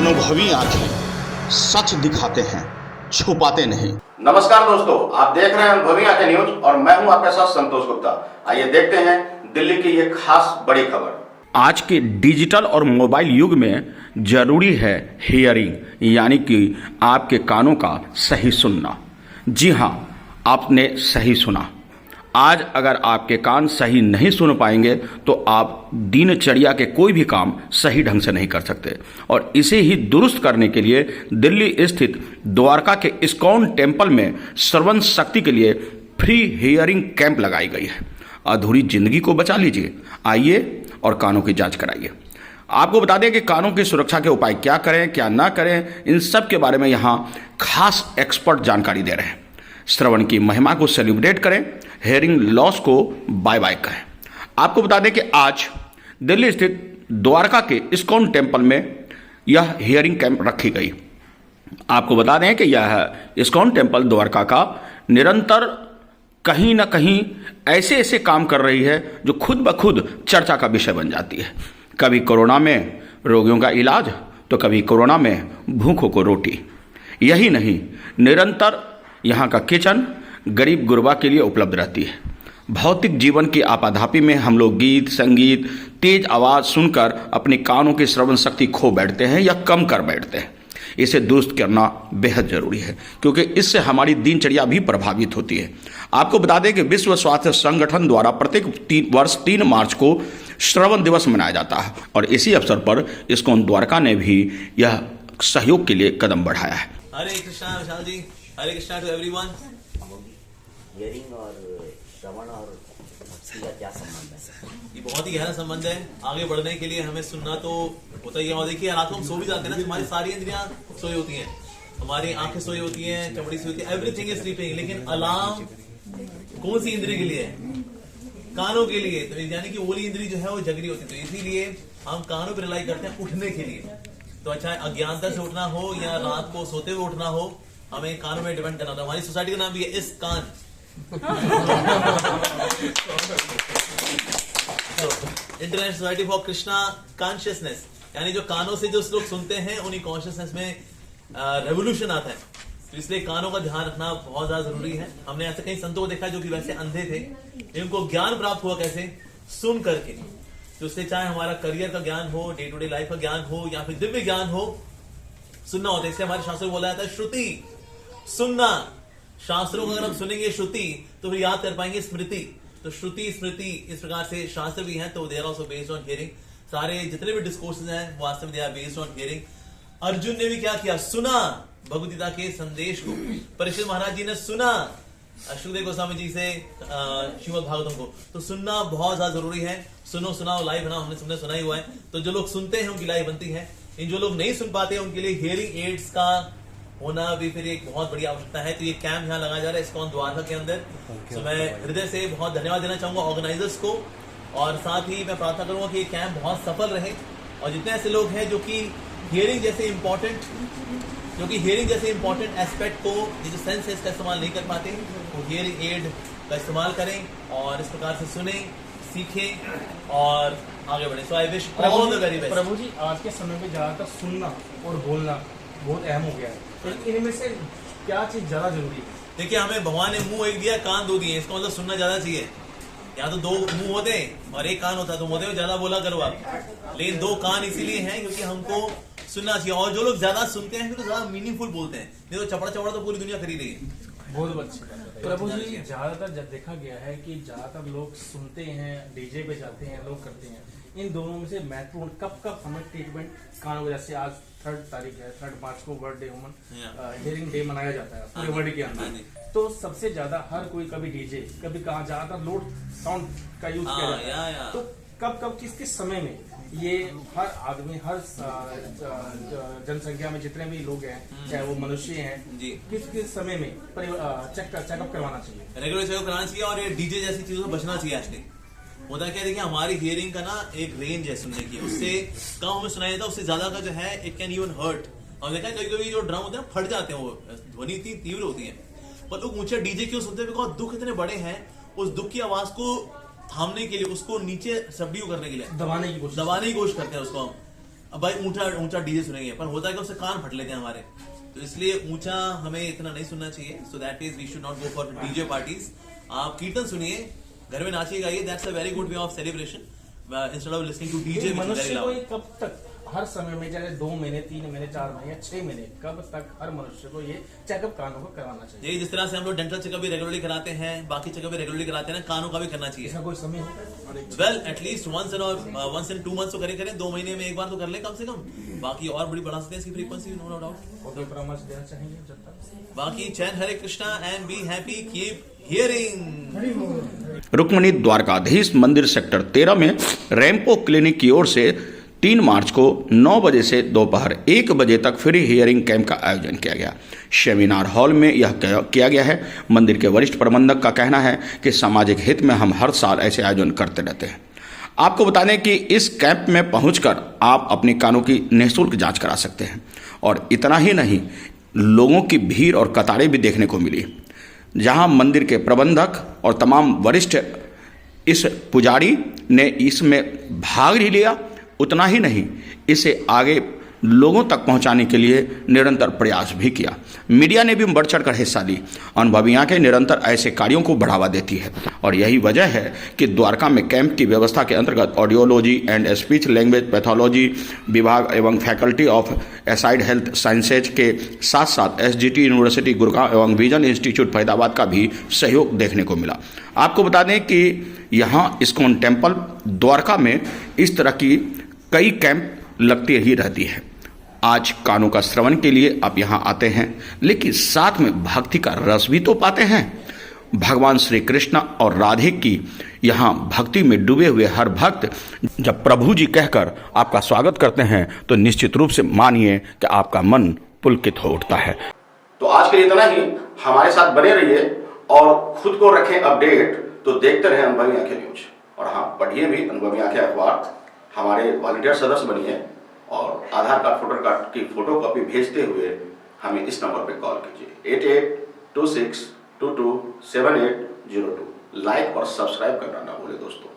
अनुभवी आंखें सच दिखाते हैं, छुपाते नहीं। नमस्कार दोस्तों, आप देख रहे हैं अनुभवी आंखें न्यूज और मैं हूं आपके साथ संतोष गुप्ता। आइए देखते हैं दिल्ली की ये खास बड़ी खबर। आज के डिजिटल और मोबाइल युग में जरूरी है हियरिंग, यानी कि आपके कानों का सही सुनना। जी हाँ, आपने सही सुना। आज अगर आपके कान सही नहीं सुन पाएंगे तो आप दिनचर्या के कोई भी काम सही ढंग से नहीं कर सकते। और इसे ही दुरुस्त करने के लिए दिल्ली स्थित द्वारका के इस्कॉन टेम्पल में श्रवण शक्ति के लिए फ्री हियरिंग कैंप लगाई गई है। अधूरी जिंदगी को बचा लीजिए, आइए और कानों की जांच कराइए। आपको बता दें कि कानों की सुरक्षा के उपाय क्या करें क्या ना करें, इन सब के बारे में यहाँ खास एक्सपर्ट जानकारी दे रहे हैं। श्रवण की महिमा को सेलिब्रेट करें, हेयरिंग लॉस को बाय बाय करें। आपको बता दें कि आज दिल्ली स्थित द्वारका के इस्कॉन टेम्पल में यह हियरिंग कैंप रखी गई। आपको बता दें कि यह इस्कॉन टेम्पल द्वारका का निरंतर कहीं ना कहीं ऐसे ऐसे काम कर रही है जो खुद ब खुद चर्चा का विषय बन जाती है। कभी कोरोना में रोगियों का इलाज तो कभी कोरोना में भूखों को रोटी। यही नहीं, निरंतर यहाँ का किचन गरीब गुरबा के लिए उपलब्ध रहती है। भौतिक जीवन की आपाधापी में हम लोग गीत संगीत तेज आवाज़ सुनकर अपने कानों की श्रवण शक्ति खो बैठते हैं या कम कर बैठते हैं। इसे दुरुस्त करना बेहद जरूरी है, क्योंकि इससे हमारी दिनचर्या भी प्रभावित होती है। आपको बता दें कि विश्व स्वास्थ्य संगठन द्वारा प्रत्येक वर्ष 3 मार्च को श्रवण दिवस मनाया जाता है और इसी अवसर पर इस्कॉन द्वारका ने भी यह सहयोग के लिए कदम बढ़ाया है। हरे कृष्णा विशाल जी, हरे कृष्णा टू एवरीवन। हियरिंग और श्रवण और भक्ति का क्या संबंध है? ये बहुत ही गहरा संबंध है। आगे बढ़ने के लिए हमें सुनना तो होता ही है। और देखिए, रात को हम सो भी जाते हैं ना, हमारी सारी इंद्रियां सोई होती हैं, हमारी आंखें सोई होती हैं, चमड़ी सोई होती है, एवरीथिंग इज स्लीपिंग। लेकिन अलार्म कौन सी इंद्रिय के लिए है? कानों के लिए। तो यानी कि ओली इंद्री जो है वो जगरी होती है, तो इसीलिए हम कानों पर रिलाई करते हैं उठने के लिए। तो अच्छा, अज्ञानता से उठना हो या रात को सोते हुए उठना हो, हमें कानों में डिपेंड करना होता है। हमारी सोसाइटी का नाम भी है इस कान। International society for Krishna consciousness, यानी जो कानों से जो लोग सुनते हैं उन्हीं कॉन्शियसनेस में रेवोल्यूशन आता है। तो इसलिए कानों का ध्यान रखना बहुत ज्यादा जरूरी है। हमने ऐसे कई संतों को देखा जो कि वैसे अंधे थे, इनको ज्ञान प्राप्त हुआ कैसे? सुन करके। तो उससे चाहे हमारा करियर का ज्ञान हो, डे टू डे लाइफ का ज्ञान हो या फिर दिव्य ज्ञान हो, सुनना होता है। इसलिए हमारे शास्त्रों में बोला जाता है श्रुति, सुनना। शास्त्रों को अगर हम सुनेंगे श्रुति तो फिर याद कर पाएंगे स्मृति। तो श्रुति स्मृति इस प्रकार से शास्त्र भी हैं, तो they are also based on hearing. सारे जितने भी डिस्कोर्सेज हैं वास्तव में they are based on hearing. Arjun ने भी क्या किया? सुना भगवद गीता के संदेश को। परीक्षित महाराज जी ने सुना सुखदेव गोस्वामी जी से श्रीमद् भागवतम को। तो सुनना बहुत ज्यादा जरूरी है। सुनो सुनाओ लाइव बनाओ, हमने तुमने सुना ही हुआ है। तो जो लोग सुनते हैं उनकी लाइव बनती है। इन जो लोग नहीं सुन पाते उनके लिए हियरिंग एड्स का होना भी फिर एक बहुत बड़ी आवश्यकता है। तो ये कैंप यहाँ लगाया जा रहा है इस्कॉन द्वारका के अंदर। तो मैं हृदय से बहुत धन्यवाद देना चाहूंगा ऑर्गेनाइजर्स को, और साथ ही मैं प्रार्थना करूंगा कि ये कैंप बहुत सफल रहे और जितने ऐसे लोग हैं जो कि हियरिंग जैसे इंपॉर्टेंट एस्पेक्ट को, ये जो सेंस है इसका इस्तेमाल नहीं कर पाते, वो हियरिंग एड का इस्तेमाल करें और इस प्रकार से सुने, सीखें और आगे बढ़े। So I wish all the very best. प्रभु जी, आज के समय में ज्यादातर सुनना और बोलना बहुत अहम हो गया है, तो इनमें से क्या चीज ज्यादा जरूरी है? देखिए, हमें भगवान ने मुंह एक दिया, कान 2 दिए। इसका मतलब सुनना ज्यादा चाहिए। या तो 2 मुंह होते और 1 कान होता तो होते हुए ज्यादा बोला करो आप। लेकिन 2 कान इसीलिए हैं क्योंकि हमको सुनना चाहिए। और जो लोग ज्यादा सुनते हैं फिर तो ज्यादा मीनिंगफुल बोलते हैं, नहीं तो चपड़ा चपड़ा तो पूरी दुनिया खरीद रही है। बहुत अच्छी। प्रभु जी, ज्यादातर जब देखा गया है कि ज्यादातर लोग सुनते हैं, डीजे पे जाते हैं, लोग करते हैं। इन दोनों में से महत्वपूर्ण कब हमें ट्रीटमेंट कानों को, जैसे आज 3 तारीख है, 3 मार्च को world day human hearing day मनाया जाता है पूरे वर्ल्ड के अंदर। तो सबसे ज्यादा हर कोई कभी डीजे, कभी कहाँ ज्यादातर लोड साउंड का यूज किया जाता है। तो कब किस समय में ये हर आदमी, हर जनसंख्या में जितने भी लोग हैं, चाहे वो मनुष्य हैं, किस समय में चेकअप करवाना चाहिए? रेगुलर चेकअप कराना चाहिए और ये डीजे जैसी चीजों से बचना चाहिए। एक्चुअली होता क्या, देखिए हमारी हियरिंग का ना एक रेंज है सुनने की, उससे कम हमें सुनाई देता है, उससे ज्यादा का जो है इट कैन इवन हर्ट। और देखा है कभी जो ड्रम होते हैं फट जाते हैं, वो ध्वनि इतनी तीव्र होती है। पर लोग ऊंचे डीजे क्यों सुनते हैं? बिकॉज दुख इतने बड़े हैं, उस दुख की आवाज को थामने के लिए, उसको नीचे सबड्यू करने के लिए दबाने की कोशिश करते हैं उसको हम। अब भाई ऊंचा डीजे सुनेंगे, पर होता है कि उससे कान फट लेते हैं हमारे, तो इसलिए ऊंचा हमें इतना नहीं सुनना चाहिए। So that is we should not go for DJ parties. आप कीर्तन सुनिए, घर में नाचिए गाइए, that's a very good way of celebration instead of listening to DJ. मनुष्य को ये कब तक, हर समय में, चाहे 2 महीने 3 महीने 4 महीने या 6 महीने, कब तक हर मनुष्य को ये चेकअप कानों को करवाना चाहिए? यही जिस तरह से हम लोग डेंटल चेकअप भी रेगुलरली कराते हैं, बाकी चेकअप भी रेगुलरली कराते हैं ना, कानों का भी करना चाहिए। इसका कोई समय होता है? Well at least once in 2 months तो करें, 2 महीने में एक बार तो कर ले कम से कम। बाकी और बड़ी बढ़ा सकते हैं इसकी फ्रीक्वेंसी, नो डाउट। और कोई परामर्श देना चाहेंगे जब तक? बाकी चैन Hare Krishna and be happy, keep hearing. Rukmini Dwarkadhish Mandir sector 13 में रैम्पो क्लिनिक की ओर से 3 मार्च को 9 बजे से दोपहर 1 बजे तक फ्री हियरिंग कैंप का आयोजन किया गया। सेमिनार हॉल में यह किया गया है। मंदिर के वरिष्ठ प्रबंधक का कहना है कि सामाजिक हित में हम हर साल ऐसे आयोजन करते रहते हैं। आपको बता दें कि इस कैंप में पहुंचकर आप अपने कानों की निःशुल्क जांच करा सकते हैं। और इतना ही नहीं, लोगों की भीड़ और कतारें भी देखने को मिली, जहां मंदिर के प्रबंधक और तमाम वरिष्ठ इस पुजारी ने इसमें भाग ही लिया। उतना ही नहीं, इसे आगे लोगों तक पहुंचाने के लिए निरंतर प्रयास भी किया। मीडिया ने भी बढ़ चढ़कर हिस्सा ली। अनुभवी आंखें निरंतर ऐसे कार्यों को बढ़ावा देती है और यही वजह है कि द्वारका में कैंप की व्यवस्था के अंतर्गत audiology and speech language pathology विभाग एवं faculty of aside health sciences के साथ साथ SGT यूनिवर्सिटी गुड़गांव एवं विजन इंस्टीट्यूट फरीदाबाद का भी सहयोग देखने को मिला। आपको बता दें कि यहाँ इस्कॉन टेम्पल द्वारका में इस तरह की कई कैंप लगती ही रहती है। आज कानों का श्रवण के लिए आप यहाँ आते हैं, लेकिन साथ में भक्ति का रस भी तो पाते हैं। भगवान श्री कृष्ण और राधे की यहाँ भक्ति में डूबे हुए हर भक्त जब प्रभु जी कहकर आपका स्वागत करते हैं तो निश्चित रूप से मानिए कि आपका मन पुलकित हो उठता है। तो आज के लिए इतना ही। हमारे साथ बने रहिए और खुद को रखें अपडेट। तो देखते रहें अनुभवी आंखें न्यूज, और हाँ, पढ़िए भी अनुभवी आंखें अखबार। हमारे वॉलंटियर सदस्य बनिए और आधार कार्ड, वोटर कार्ड की फोटो कॉपी भेजते हुए हमें इस नंबर पर कॉल कीजिए 8826227802। लाइक और सब्सक्राइब करना ना भूलें दोस्तों।